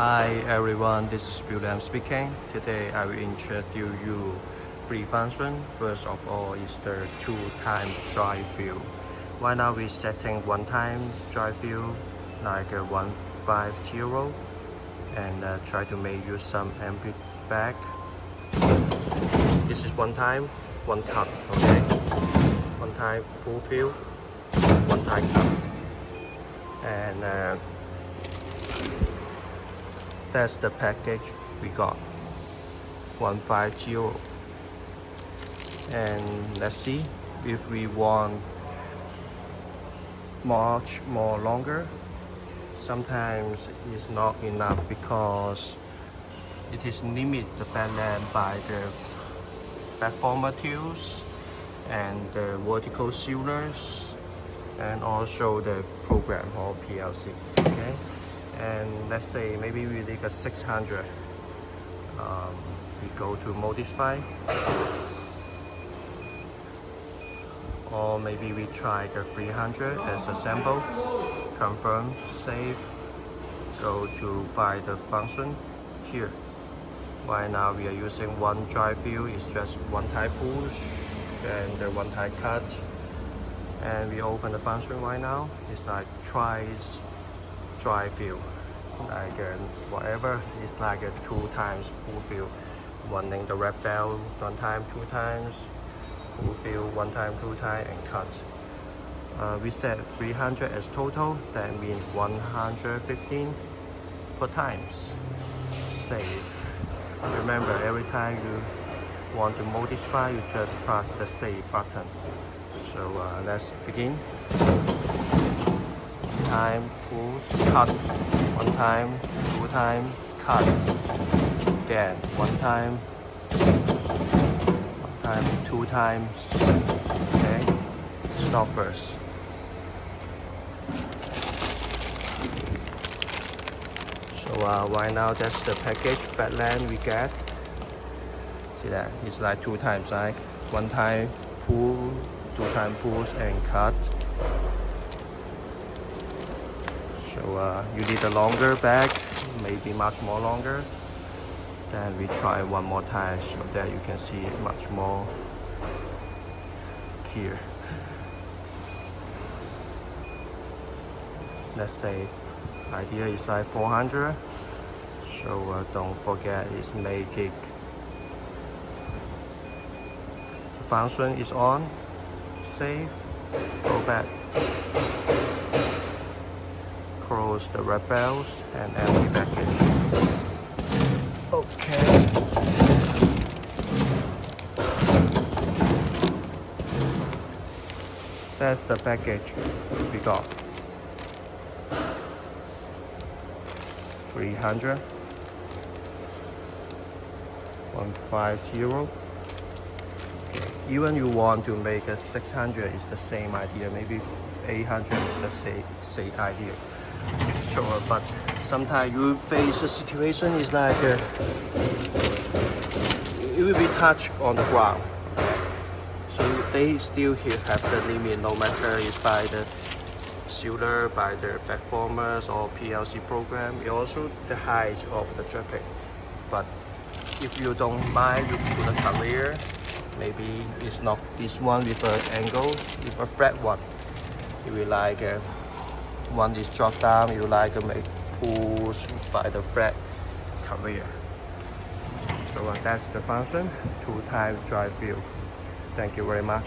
Hi everyone, this is William speaking. Today I will introduce you three functions. First of all is the two-time drive view. Right now we're setting one-time drive view like 150 and try to make use some MP back. This is one time, one cut, okay? One time full view, one time cut. And that's the package we got, 150. And let's see if we want much more longer. Sometimes it's not enough because it is limited the backland by the backformer tools and the vertical sealers and also the program or PLC. Okay, and let's say maybe we need a 600. We go to modify, or maybe we try the 300 as a sample. Confirm, save, go to find the function here. Right now we are using one drive view, it's just one time push and the one time cut. And we open the function right now, it's like tries drive view. Like whatever, it's like a 2 times full view. Running the red bell, one time, 2 times, full view, 1 time, 2 times, and cut. We set 300 as total, that means 115 per times. Save. Remember, every time you want to modify, you just press the save button. So let's begin. One time, pull, cut. 1 time, 2 time, cut. Again, 1 time, 2 times. Okay, stop first. So right now that's the package backland we get. See that? It's like 2 times, right? 1 time pull, 2 time push and cut. So you need a longer back, maybe much more longer. Then we try one more time so that you can see it much more clear. Let's say idea is like 400. So don't forget it's making. The function is on. Save. Go back. Close the red bells and empty package. Okay. That's the package we got. 300, 150. Even you want to make a 600, it's the same idea. Maybe 800 is the same idea. Sure, but sometimes you face a situation is like it will be touched on the ground. So they still have the limit, no matter it's by the sealer, by the backformers or PLC program. It also the height of the traffic. But if you don't mind, you put a career. Maybe it's not this one with an angle, with a flat one. You will like one is drop down, you like make push by the flat career. So that's the function, 2 time drive view. Thank you very much.